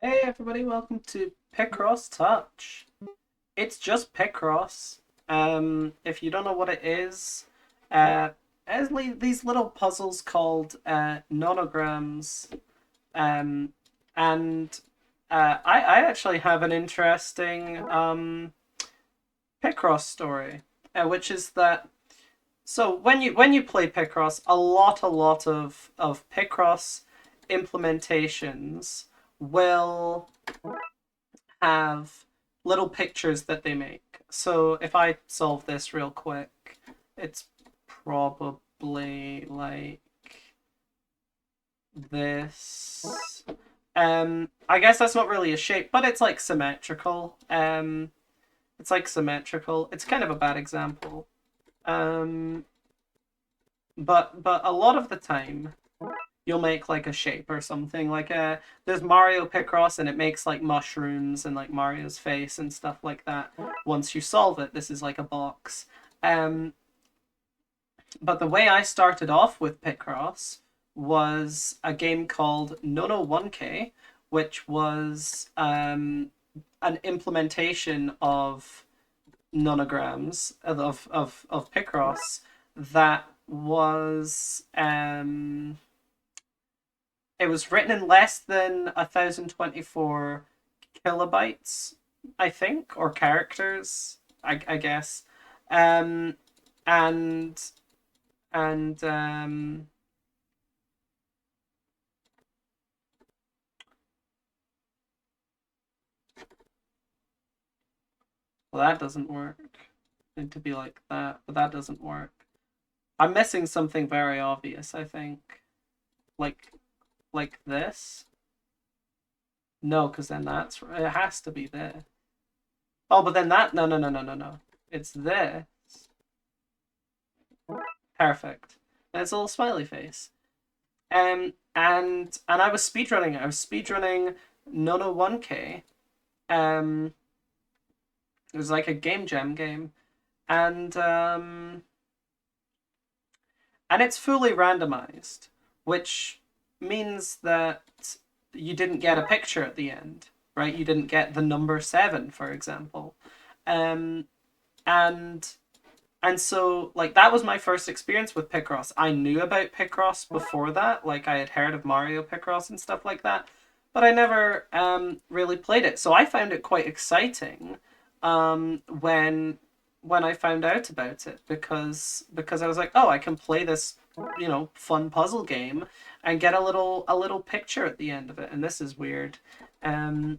Hey everybody, welcome to Picross Touch. It's just Picross. If you don't know what it is, uh, these little puzzles called nonograms. Um, and I actually have an interesting Picross story, which is that when you play Picross, a lot of Picross implementations will have little pictures that they make. So if I solve this real quick, it's probably like this. I guess that's not really a shape, but it's like symmetrical. It's like symmetrical. It's kind of a bad example. Um, but a lot of the time, you'll make like a shape or something. There's Mario Picross and it makes like mushrooms and like Mario's face and stuff like that. Once you solve it, this is like a box. Um, but the way I started off with Picross was a game called Nono 1K, which was an implementation of nonograms of Picross that was it was written in less than 1024 kilobytes, I think, or characters, I guess. Um, and and well, that doesn't work. Need to be like that, but that doesn't work. I'm missing something very obvious, I think. Like like this. No, because then it has to be there. Oh, but then that no. It's there. Perfect. And it's a little smiley face. And I was speedrunning. I was speedrunning Nono 1K. Um, it was like a game jam game, and and it's fully randomized, which means that you didn't get a picture at the end, right? You didn't get the number 7, for example, um, and and so like that was my first experience with Picross. I knew about Picross before that, like I had heard of Mario Picross and stuff like that, but I never really played it. So I found it quite exciting when I found out about it because I was like, oh, I can play this fun puzzle game and get a little picture at the end of it. And this is weird. Um,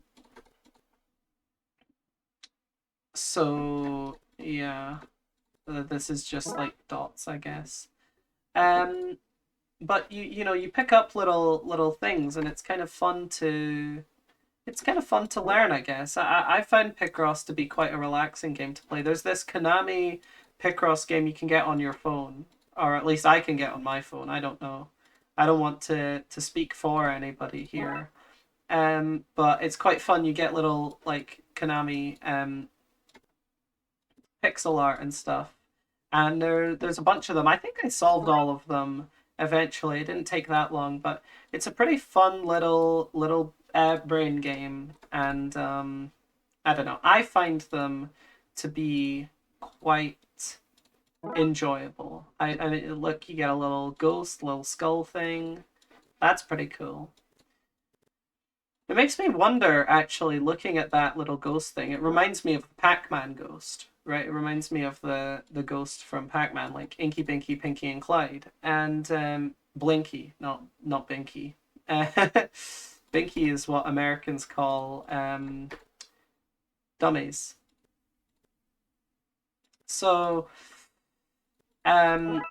so yeah, this is just like dots, I guess. Um, but you pick up little things, and it's kind of fun to learn, I guess. I find Picross to be quite a relaxing game to play. There's this Konami Picross game you can get on your phone, or at least I can get on my phone. I don't know. I don't want to speak for anybody here. But it's quite fun. You get little like Konami pixel art and stuff, and there's a bunch of them. I think I solved all of them eventually. It didn't take that long, but it's a pretty fun little brain game, and I don't know. I find them to be quite enjoyable. I mean, look, you get a little ghost, little skull thing. That's pretty cool. It makes me wonder, actually, looking at that little ghost thing. It reminds me of the Pac-Man ghost, right? It reminds me of the ghost from Pac-Man, like Inky, Binky, Pinky, and Clyde, and Blinky, not Binky. Uh, Binky is what Americans call dummies. So um,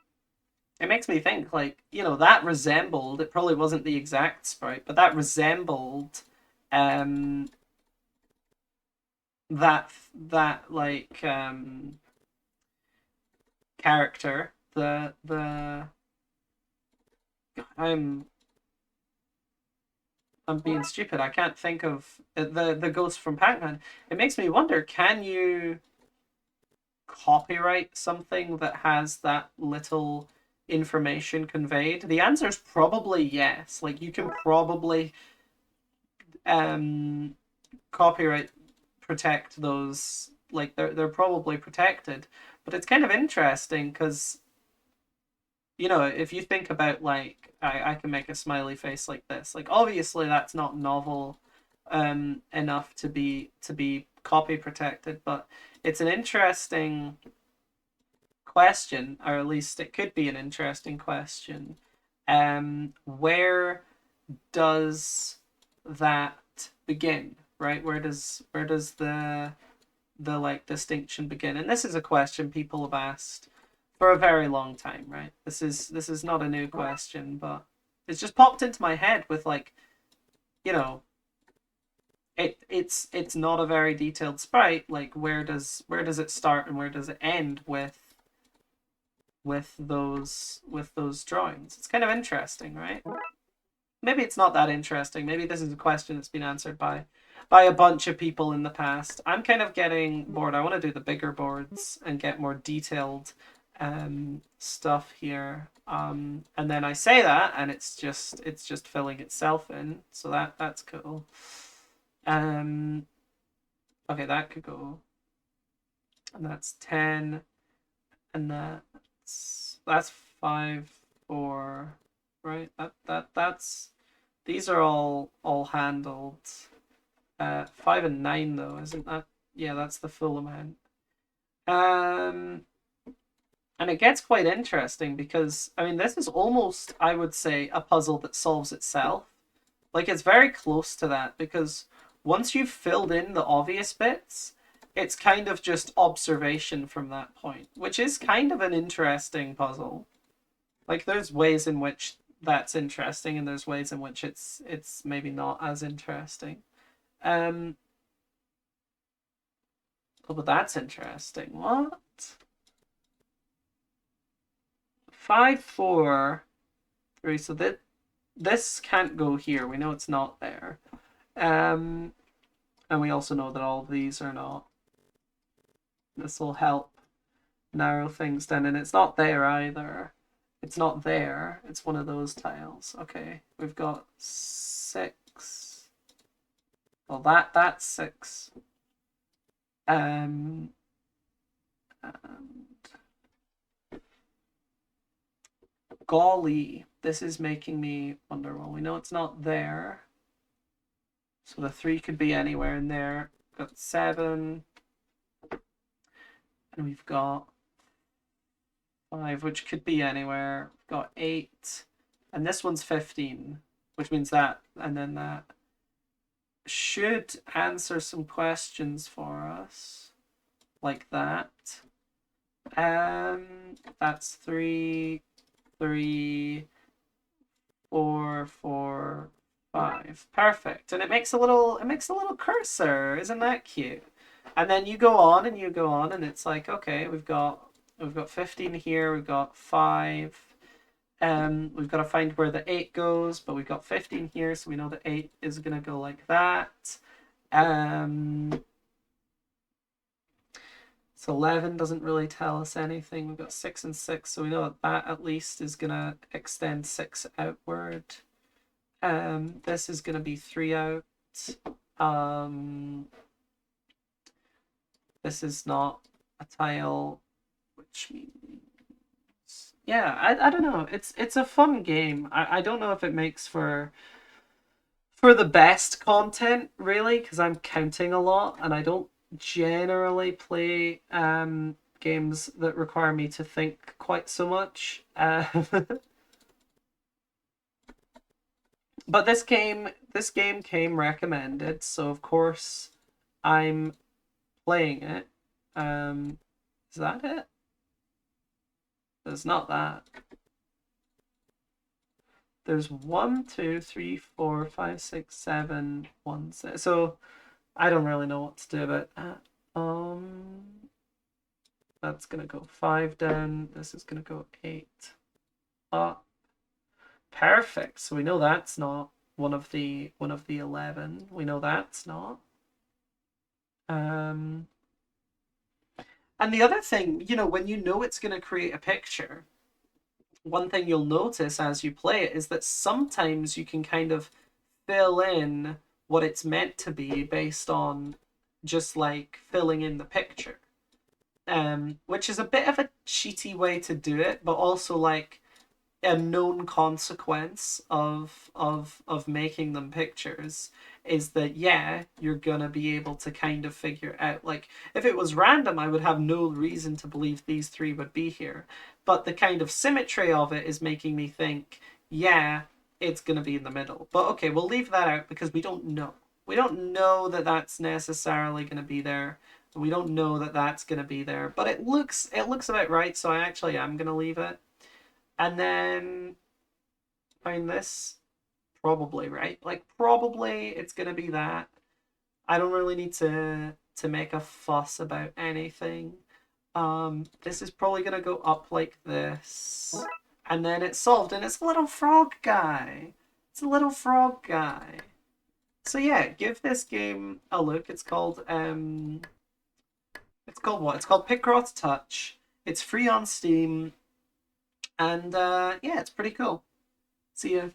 it makes me think, like, that resembled. It probably wasn't the exact sprite, but that resembled um that like character. The I'm I'm being stupid. I can't think of the ghost from Pac-Man. It makes me wonder, can you copyright something that has that little information conveyed? The answer is probably yes. Like, you can probably copyright protect those. Like they're probably protected, but it's kind of interesting because if you think about like I can make a smiley face like this. Like obviously that's not novel enough to be copy protected, but it's an interesting question, or at least it could be an interesting question. Where does that begin? Right? Where does the like distinction begin? And this is a question people have asked for a very long time, right? This is not a new question, but it's just popped into my head with like, you know, it's not a very detailed sprite. Like where does it start and where does it end with those drawings? It's kind of interesting, right? Maybe it's not that interesting. Maybe this is a question that's been answered by a bunch of people in the past. I'm kind of getting bored. I want to do the bigger boards and get more detailed stuff here. And then I say that and it's just filling itself in. So that's cool. Um okay, that could go. And that's 10 and that's 5 4, right? That's these are all handled. 5 and 9 though, isn't that? Yeah, that's the full amount. Um, and it gets quite interesting because I mean this is almost, I would say, a puzzle that solves itself. Like it's very close to that because once you've filled in the obvious bits, it's kind of just observation from that point, which is kind of an interesting puzzle. Like there's ways in which that's interesting and there's ways in which it's maybe not as interesting. Um, oh, but that's interesting. What? 5 4 3. So this can't go here. We know it's not there. And we also know that all of these are not. This will help narrow things down, and it's not there either. It's not there. It's one of those tiles. Okay, we've got 6. Well, that's 6. And golly, this is making me wonder. Well, we know it's not there, so the 3 could be anywhere in there. We've got 7, and we've got 5, which could be anywhere. We've got 8, and this one's 15, which means that, and then that should answer some questions for us, like that. That's 3, 3, 4, 4, 5. Perfect. And it makes a little cursor. Isn't that cute? And then you go on and you go on and it's like, okay, we've got 15 here, we've got 5. We've got to find where the 8 goes, but we've got 15 here, so we know the 8 is gonna go like that. So 11 doesn't really tell us anything. We've got 6 and 6, so we know that at least is gonna extend 6 outward. This is gonna be 3 out. This is not a tile, which means, yeah, I don't know. It's a fun game. I don't know if it makes for the best content really, because I'm counting a lot and I don't generally play games that require me to think quite so much. But this game came recommended, so of course I'm playing it. Is that it? It's not that. There's 1, 2, 3, 4, 5, 6, 7, 1, 6. So I don't really know what to do about that. That's gonna go 5 down. This is gonna go 8 up. Perfect. So we know that's not one of the 11. We know that's not. And the other thing, when you know it's gonna create a picture, one thing you'll notice as you play it is that sometimes you can kind of fill in what it's meant to be based on just like filling in the picture. Which is a bit of a cheaty way to do it, but also like a known consequence of making them pictures is that yeah, you're gonna be able to kind of figure out, like, if it was random I would have no reason to believe these three would be here, but the kind of symmetry of it is making me think yeah, it's gonna be in the middle. But okay, we'll leave that out because we don't know that that's necessarily gonna be there. We don't know that that's gonna be there, but it looks about right, so I actually am gonna leave it. And then find this. Probably, right? Like probably it's gonna be that. I don't really need to make a fuss about anything. This is probably gonna go up like this. And then it's solved, and it's a little frog guy. It's a little frog guy. So yeah, give this game a look. It's called what? It's called Picross Touch. It's free on Steam, and yeah, it's pretty cool. See ya.